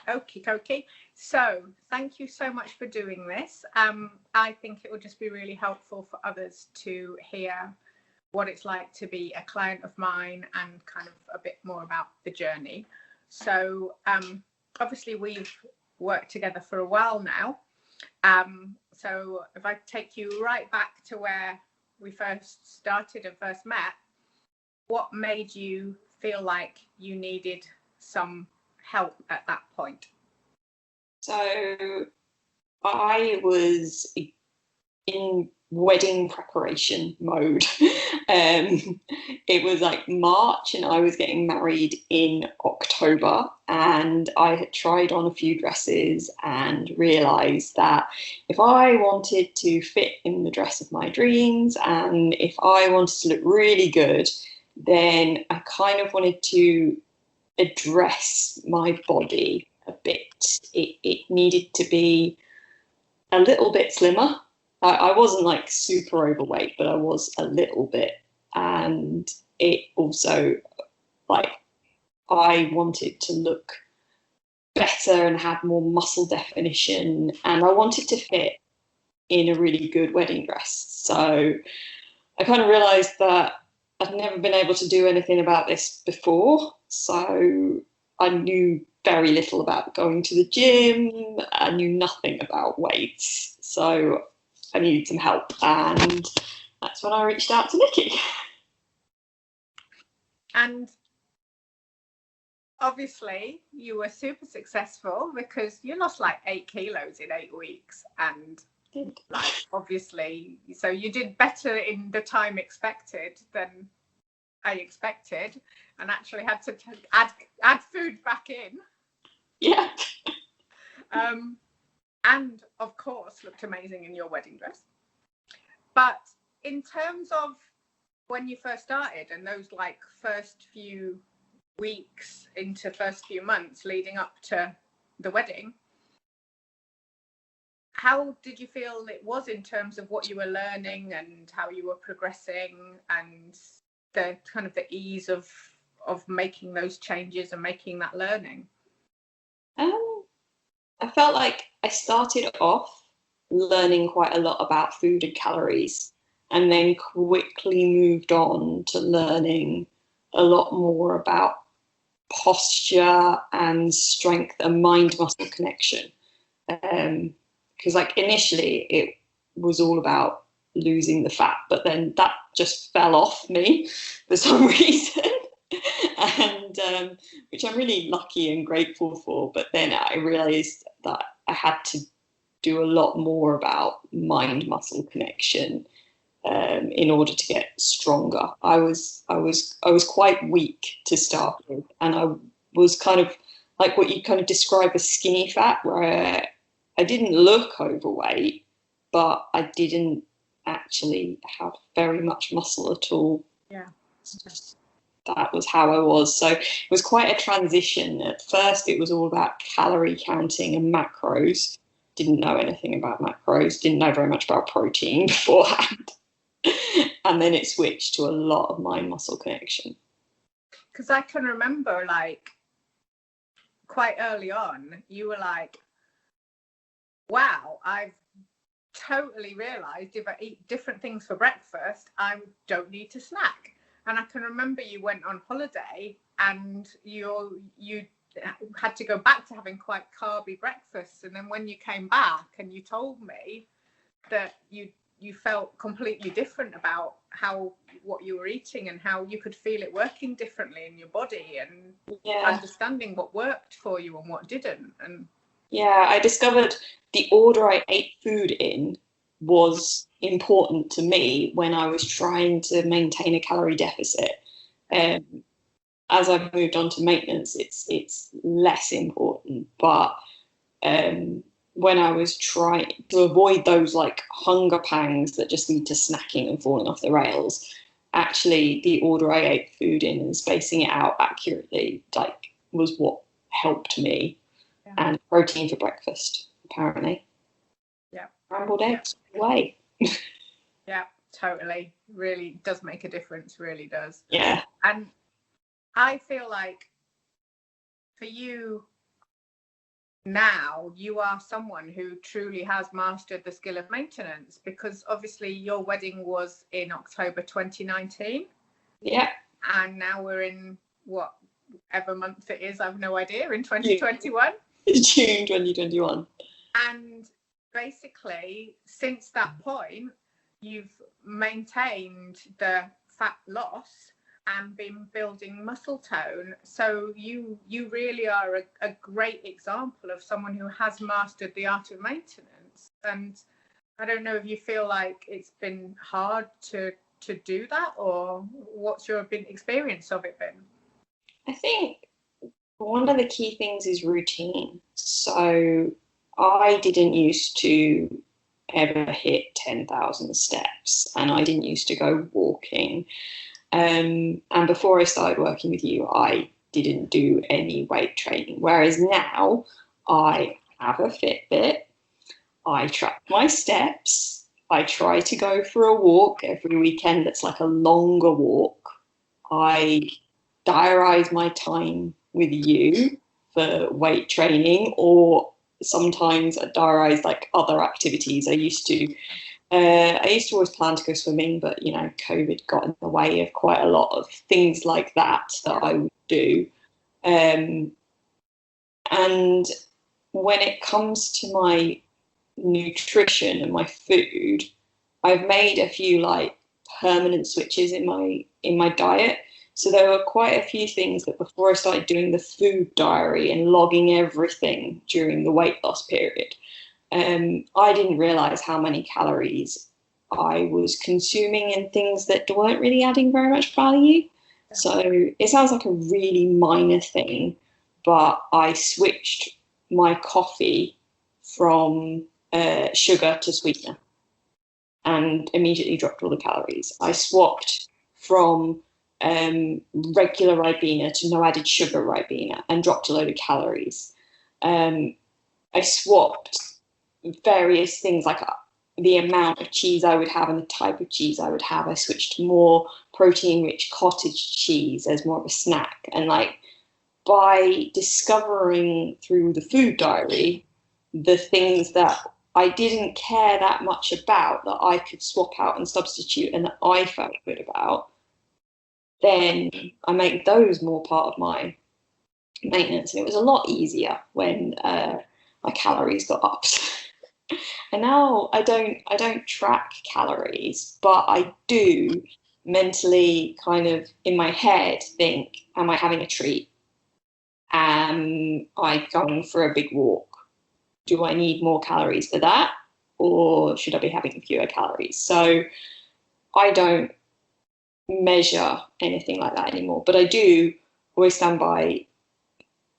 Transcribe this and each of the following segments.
Okie dokie. So thank you so much for doing this. I think it will just be really helpful for others to hear what it's like to be a client of mine and kind of a bit more about the journey. So obviously we've worked together for a while now. So if I take you right back to where we first started and first met, what made you feel like you needed some help at that point? So I was in wedding preparation mode. It was like March and I was getting married in October, and I had tried on a few dresses and realized that if I wanted to fit in the dress of my dreams and if I wanted to look really good, then I kind of wanted to address my body a bit. It needed to be a little bit slimmer. I wasn't like super overweight, but I was a little bit. And it also, like, I wanted to look better and have more muscle definition. And I wanted to fit in a really good wedding dress. So I kind of realized that I'd never been able to do anything about this before. So I knew very little about going to the gym. I knew nothing about weights. So I needed some help, and that's when I reached out to Nikki. And obviously you were super successful because you lost like 8 kilos in 8 weeks, and like obviously, so you did better in the time expected than I expected, and actually had to add food back in. Yeah. And of course looked amazing in your wedding dress. But in terms of when you first started and those like first few weeks into first few months leading up to the wedding, how did you feel it was in terms of what you were learning and how you were progressing and the kind of the ease of making those changes and making that learning? I felt like I started off learning quite a lot about food and calories, and then quickly moved on to learning a lot more about posture and strength and mind muscle connection. Because like initially it was all about losing the fat, but then that just fell off me for some reason. And which I'm really lucky and grateful for. But then I realized that I had to do a lot more about mind muscle connection in order to get stronger. I was quite weak to start with, and I was kind of like what you kind of describe as skinny fat, where I didn't look overweight, but I didn't actually have very much muscle at all. Yeah. That was how I was. So it was quite a transition. At first, it was all about calorie counting and macros. Didn't know anything about macros, didn't know very much about protein beforehand. And then it switched to a lot of mind muscle connection. Because I can remember, like, quite early on, you were like, wow, I've totally realized if I eat different things for breakfast, I don't need to snack. And I can remember you went on holiday and you had to go back to having quite carby breakfasts. And then when you came back and you told me that you felt completely different about what you were eating and how you could feel it working differently in your body and understanding what worked for you and what didn't. And yeah, I discovered the order I ate food in was important to me when I was trying to maintain a calorie deficit. As I've moved on to maintenance, it's less important. But when I was trying to avoid those like hunger pangs that just lead to snacking and falling off the rails, actually the order I ate food in and spacing it out accurately was what helped me. Yeah. And protein for breakfast, apparently. Yeah. Scrambled eggs away. Yeah, totally. Really does make a difference, really does. Yeah. And I feel like for you, now you are someone who truly has mastered the skill of maintenance, because obviously your wedding was in October 2019. Yeah. And now we're in whatever month it is, I've no idea, in 2021. June 2021. And basically, since that point, you've maintained the fat loss and been building muscle tone. So you really are a great example of someone who has mastered the art of maintenance. And I don't know if you feel like it's been hard to do that, or what's your experience of it been? I think one of the key things is routine. So I didn't used to ever hit 10,000 steps, and I didn't used to go walking. And before I started working with you, I didn't do any weight training. Whereas now I have a Fitbit, I track my steps, I try to go for a walk every weekend that's like a longer walk. I diarise my time with you for weight training, or sometimes I diarise like other activities. I used to always plan to go swimming, but you know, COVID got in the way of quite a lot of things like that I would do. And when it comes to my nutrition and my food, I've made a few like permanent switches in my diet. So there were quite a few things that before I started doing the food diary and logging everything during the weight loss period, I didn't realize how many calories I was consuming in things that weren't really adding very much value. So it sounds like a really minor thing, but I switched my coffee from sugar to sweetener and immediately dropped all the calories. I swapped from regular Ribena to no added sugar Ribena and dropped a load of calories. I swapped various things like the amount of cheese I would have and the type of cheese I would have. I switched to more protein-rich cottage cheese as more of a snack. And like by discovering through the food diary the things that I didn't care that much about that I could swap out and substitute and that I felt good about, then I make those more part of my maintenance. And it was a lot easier when my calories got up. And now I don't track calories, but I do mentally kind of in my head think, am I having a treat? Am I going for a big walk? Do I need more calories for that? Or should I be having fewer calories? So I don't measure anything like that anymore, but I do always stand by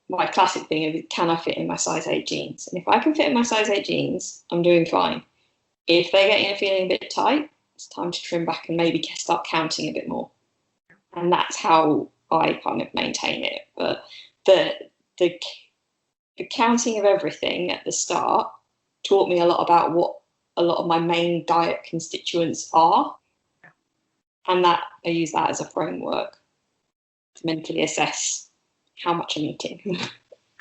my classic thing of, can I fit in my size 8 jeans? And if I can fit in my size 8 jeans, I'm doing fine. If they're getting feeling a bit tight, it's time to trim back and maybe start counting a bit more. And that's how I kind of maintain it. But the counting of everything at the start taught me a lot about what a lot of my main diet constituents are. And that I use that as a framework to mentally assess how much I'm eating.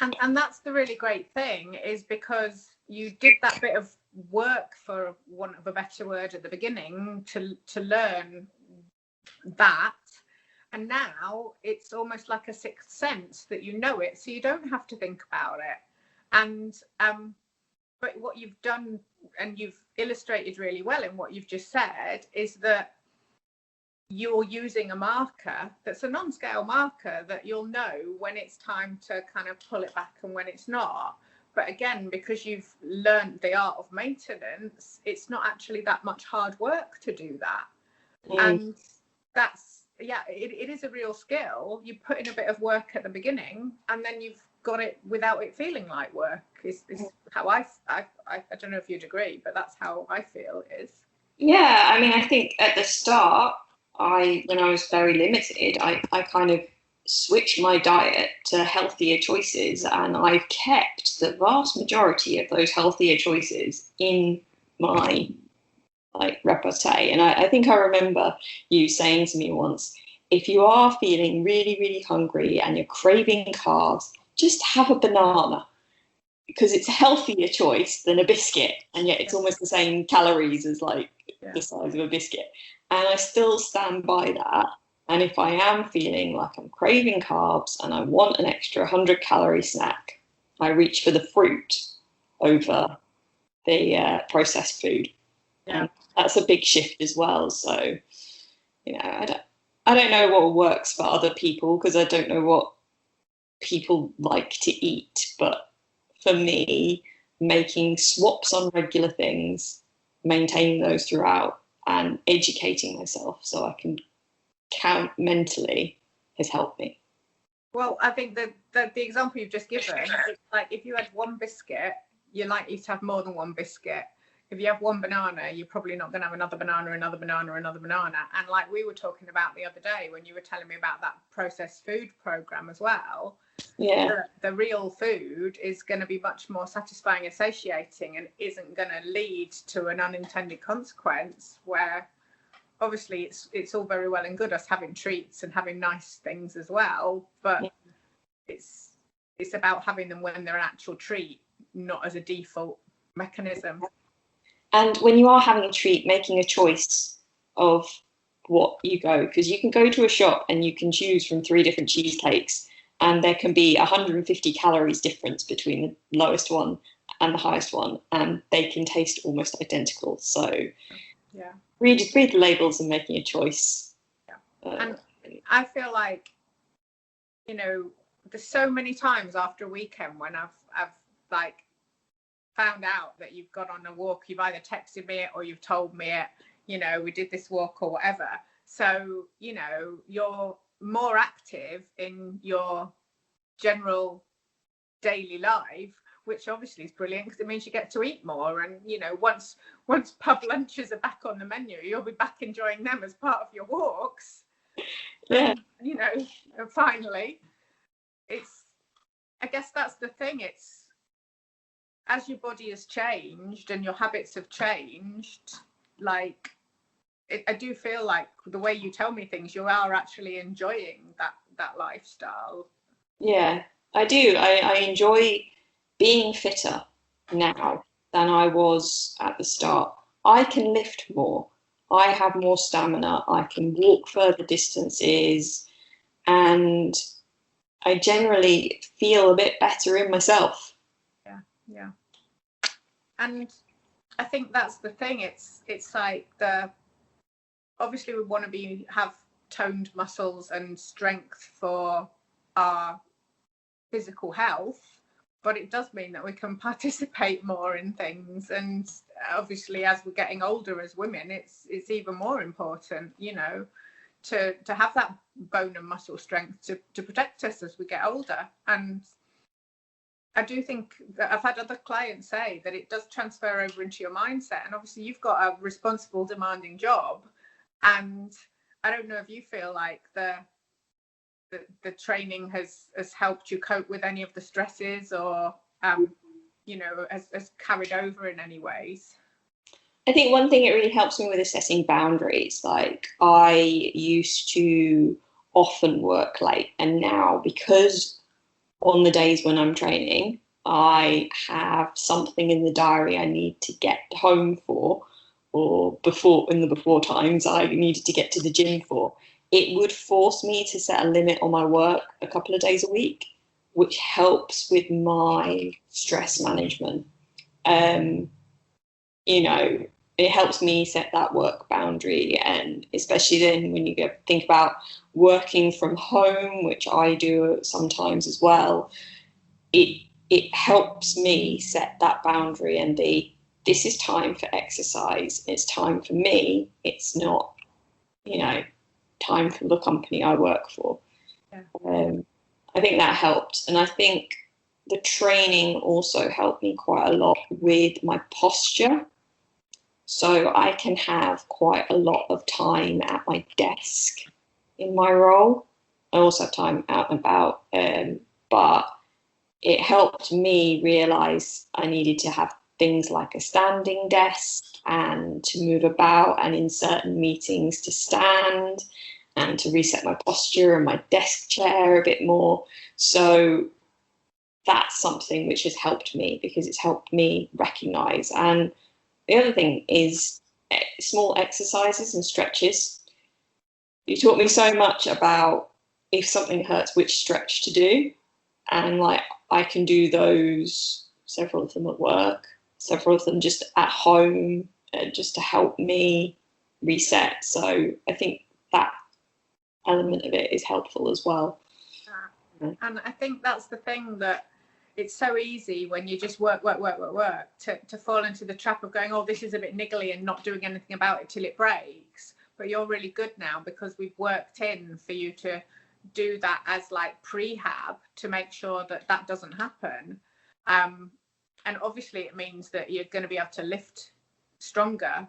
And that's the really great thing, is because you did that bit of work, for want of a better word, at the beginning to learn that. And now it's almost like a sixth sense that you know it, so you don't have to think about it. And but what you've done, and you've illustrated really well in what you've just said, is that you're using a marker that's a non-scale marker that you'll know when it's time to kind of pull it back and when it's not. But again, because you've learned the art of maintenance, it's not actually that much hard work to do that. And that's, it is a real skill. You put in a bit of work at the beginning and then you've got it without it feeling like work, is how I don't know if you'd agree, but that's how I feel it is. Yeah, I mean, I think at the start, when I was very limited, I kind of switched my diet to healthier choices, and I've kept the vast majority of those healthier choices in my repertoire. And I think I remember you saying to me once, if you are feeling really, really hungry and you're craving carbs, just have a banana. because it's a healthier choice than a biscuit, and yet it's almost the same calories as like the size of a biscuit. And I still stand by that. And if I am feeling like I'm craving carbs and I want an extra 100-calorie snack, I reach for the fruit over the processed food. And that's a big shift as well. So, I don't know what works for other people, because I don't know what people like to eat. But for me, making swaps on regular things, maintaining those throughout, and educating myself so I can count mentally has helped me. Well, I think that the example you've just given, it's like if you had one biscuit, you're likely to have more than one biscuit. If you have one banana, you're probably not going to have another banana, another banana, another banana. And like we were talking about the other day when you were telling me about that processed food program as well, the real food is going to be much more satisfying and satiating, and isn't going to lead to an unintended consequence where obviously it's all very well and good us having treats and having nice things as well, but it's about having them when they're an actual treat, not as a default mechanism. And when you are having a treat, making a choice of what you go, because you can go to a shop and you can choose from 3 different cheesecakes, and there can be 150 calories difference between the lowest one and the highest one, and they can taste almost identical. So read the labels and making a choice. And I feel like, there's so many times after a weekend when I've like found out that you've gone on a walk, you've either texted me it or you've told me it, we did this walk or whatever. So, you're more active in your general daily life, which obviously is brilliant because it means you get to eat more. And, once pub lunches are back on the menu, you'll be back enjoying them as part of your walks. And, finally, I guess that's the thing. It's, as your body has changed and your habits have changed, like I do feel like the way you tell me things, you are actually enjoying that lifestyle. Yeah, I do. I enjoy being fitter now than I was at the start. I can lift more. I have more stamina. I can walk further distances, and I generally feel a bit better in myself. Yeah. And I think that's the thing. It's like obviously we want to have toned muscles and strength for our physical health, but it does mean that we can participate more in things. And obviously as we're getting older as women, it's even more important, to have that bone and muscle strength to protect us as we get older. And I do think that I've had other clients say that it does transfer over into your mindset. And obviously you've got a responsible, demanding job. And I don't know if you feel like the training has helped you cope with any of the stresses, or, has carried over in any ways. I think one thing it really helps me with is setting boundaries. Like I used to often work late, and now because on the days when I'm training, I have something in the diary I need to get home for, or in the before times I needed to get to the gym for. It would force me to set a limit on my work a couple of days a week, which helps with my stress management. It helps me set that work boundary, and especially then when you think about working from home, which I do sometimes as well, it helps me set that boundary and this is time for exercise. It's time for me. It's not, time for the company I work for. I think that helped, and I think the training also helped me quite a lot with my posture. So I can have quite a lot of time at my desk in my role. I also have time out and about, but it helped me realise I needed to have things like a standing desk and to move about, and in certain meetings to stand and to reset my posture and my desk chair a bit more. So that's something which has helped me, because it's helped me recognize. And the other thing is small exercises and stretches. You taught me so much about if something hurts, which stretch to do. And like, I can do those, several of them at work, several of them just at home, just to help me reset. So I think that element of it is helpful as well. And I think that's the thing, that it's so easy when you just work to fall into the trap of going, oh, this is a bit niggly, and not doing anything about it till it breaks. But you're really good now, because we've worked in for you to do that as like prehab to make sure that that doesn't happen. And obviously it means that you're going to be able to lift stronger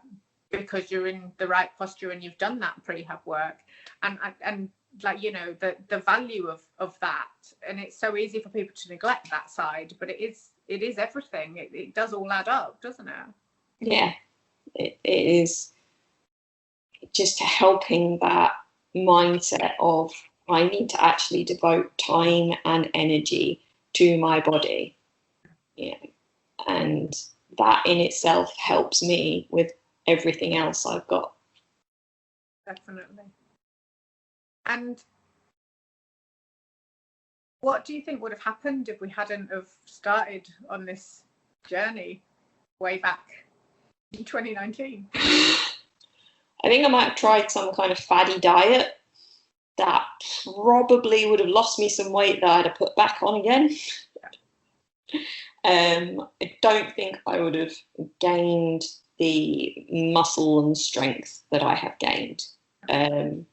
because you're in the right posture and you've done that prehab work. And like, you know, the value of that. And it's so easy for people to neglect that side, but it is everything. It does all add up, doesn't it? Yeah, it is just helping that mindset of, I need to actually devote time and energy to my body. Yeah. And that in itself helps me with everything else I've got. Definitely. And what do you think would have happened if we hadn't have started on this journey way back in 2019? I think I might have tried some kind of faddy diet that probably would have lost me some weight that I'd have put back on again. I don't think I would have gained the muscle and strength that I have gained. And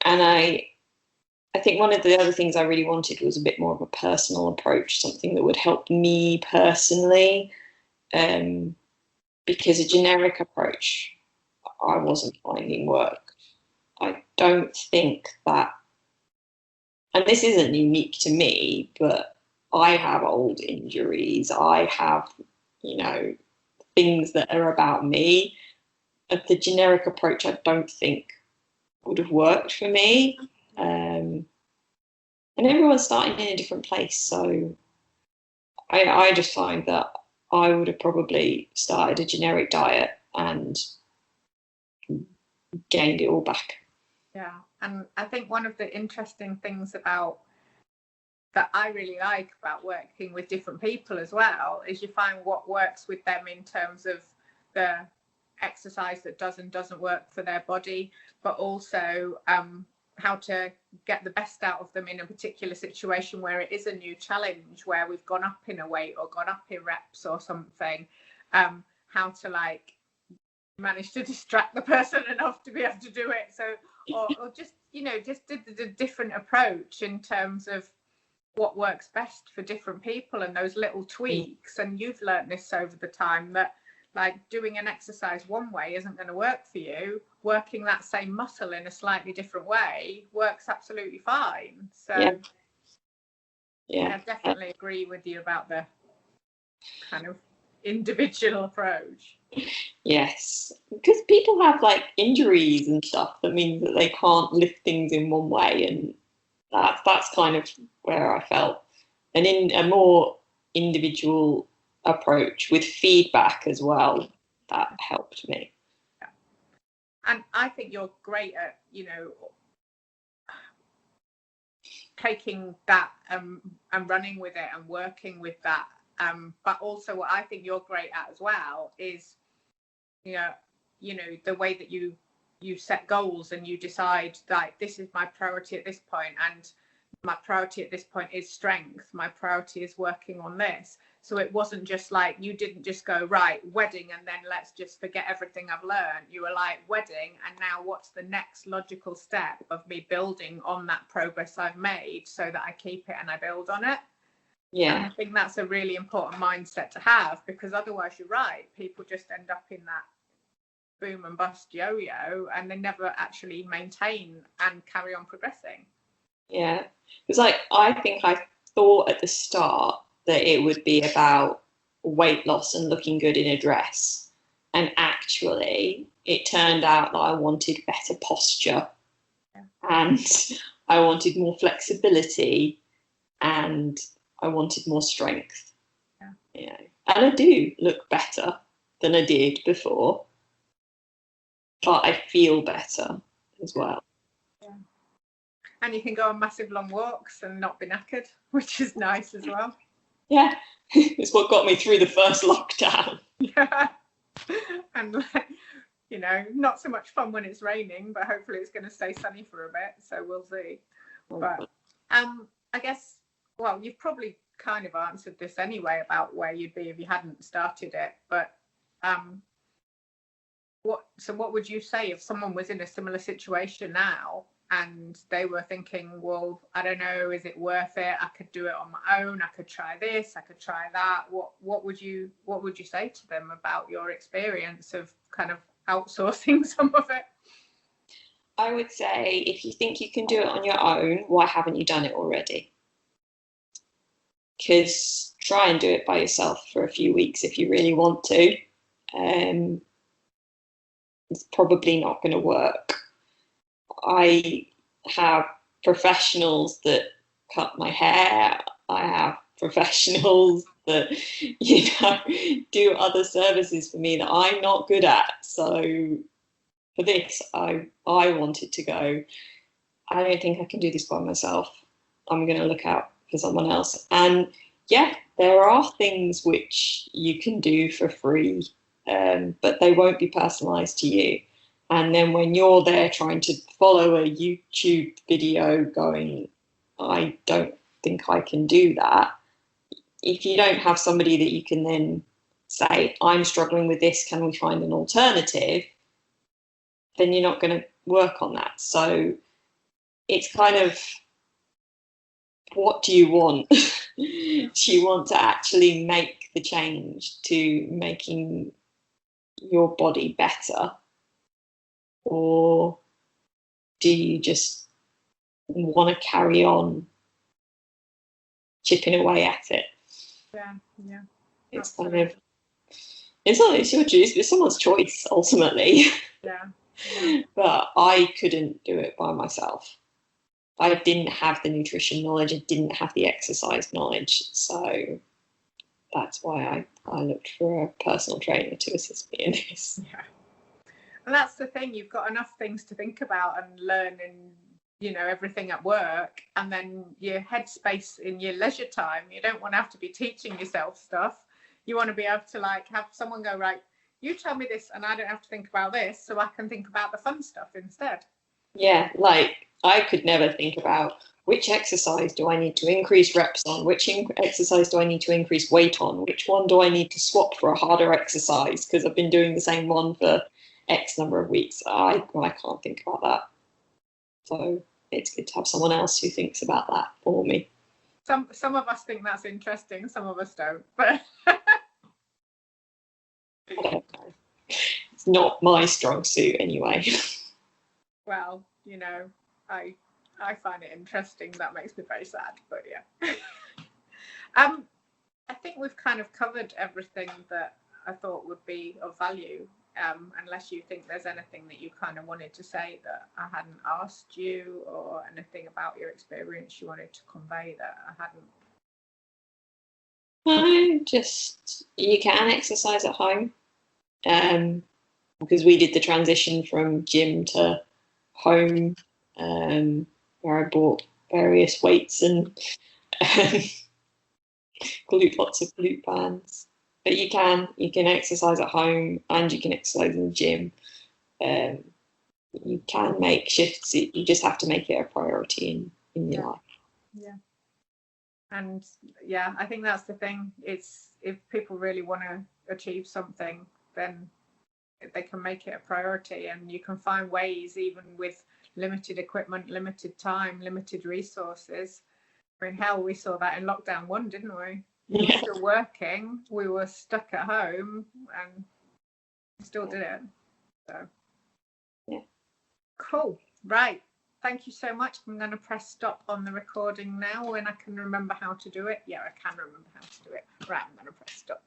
I think one of the other things I really wanted was a bit more of a personal approach, something that would help me personally, because a generic approach I wasn't finding worked. I don't think that, and this isn't unique to me, but I have old injuries. I have, you know, things that are about me. The generic approach I don't think would have worked for me. And everyone's starting in a different place. So I just find that I would have probably started a generic diet and gained it all back. Yeah, and I think one of the interesting things about that I really like about working with different people as well is you find what works with them in terms of the exercise that does and doesn't work for their body, but also how to get the best out of them in a particular situation where it is a new challenge, where we've gone up in a weight or gone up in reps or something, how to like manage to distract the person enough to be able to do it. So or just, you know, just did the different approach in terms of what works best for different people and those little tweaks. And you've learned this over the time, that like doing an exercise one way isn't going to work for you. Working that same muscle in a slightly different way works absolutely fine. So yeah, I definitely agree with you about the kind of individual approach. Yes, because people have like injuries and stuff that means that they can't lift things in one way, and that's kind of where I felt. And in a more individual approach with feedback as well, that helped me. Yeah. And I think you're great at, you know, taking that and running with it and working with that. But also what I think you're great at as well is, you know, the way that you set goals and you decide like, this is my priority at this point, and my priority at this point is strength. My priority is working on this. So it wasn't just like, you didn't just go, right, wedding, and then let's just forget everything I've learned. You were like, wedding, and now what's the next logical step of me building on that progress I've made so that I keep it and I build on it. Yeah. And I think that's a really important mindset to have, because otherwise you're right, people just end up in that boom and bust yo-yo and they never actually maintain and carry on progressing. Yeah, because like I think I thought at the start that it would be about weight loss and looking good in a dress, and actually it turned out that I wanted better posture, and I wanted more flexibility, and I wanted more strength. Yeah. You know, and I do look better than I did before, but I feel better as well. Yeah. And you can go on massive long walks and not be knackered, which is nice as well. Yeah, it's what got me through the first lockdown. Yeah. And you know, not so much fun when it's raining, but hopefully it's going to stay sunny for a bit, so we'll see. But I guess, well, you've probably kind of answered this anyway about where you'd be if you hadn't started it, but what would you say if someone was in a similar situation now and they were thinking, well, I don't know, is it worth it? I could do it on my own, I could try this, I could try that. What would you say to them about your experience of kind of outsourcing some of it? I would say, if you think you can do it on your own, why haven't you done it already? Because try and do it by yourself for a few weeks if you really want to. It's probably not going to work. I have professionals that cut my hair. I have professionals that, you know, do other services for me that I'm not good at. So for this, I wanted to go, I don't think I can do this by myself. I'm going to look out for someone else. And yeah, there are things which you can do for free, but they won't be personalized to you. And then when you're there trying to follow a YouTube video going, I don't think I can do that. If you don't have somebody that you can then say, I'm struggling with this, can we find an alternative? Then you're not going to work on that. So it's kind of, what do you want? Do you want to actually make the change to making your body better? Or do you just want to carry on chipping away at it? Yeah. It's kind of, it's your choice, it's someone's choice ultimately. Yeah. But I couldn't do it by myself. I didn't have the nutrition knowledge, I didn't have the exercise knowledge. So that's why I looked for a personal trainer to assist me in this. Yeah. And that's the thing, you've got enough things to think about and learn and, you know, everything at work, and then your headspace in your leisure time. You don't want to have to be teaching yourself stuff. You want to be able to like have someone go, right, you tell me this and I don't have to think about this, so I can think about the fun stuff instead. Yeah, like I could never think about which exercise do I need to increase reps on, which exercise do I need to increase weight on, which one do I need to swap for a harder exercise because I've been doing the same one for X number of weeks. I can't think about that. So it's good to have someone else who thinks about that for me. Some of us think that's interesting, some of us don't. But I don't know. It's not my strong suit anyway. Well, you know, I find it interesting. That makes me very sad, but yeah. I think we've kind of covered everything that I thought would be of value. Unless you think there's anything that you kind of wanted to say that I hadn't asked you, or anything about your experience you wanted to convey that I hadn't. No, just you can exercise at home, because we did the transition from gym to home, where I bought various weights and lots of glute bands. But you can exercise at home and you can exercise in the gym. You can make shifts. You just have to make it a priority in your life. Yeah. And yeah, I think that's the thing. It's, if people really want to achieve something, then they can make it a priority, and you can find ways, even with limited equipment, limited time, limited resources. I mean, hell, we saw that in lockdown 1, didn't we? We were still working, we were stuck at home, and still did it. So yeah, cool. Right, thank you so much. I'm going to press stop on the recording now when I can remember how to do it. Yeah, I can remember how to do it. Right, I'm going to press stop.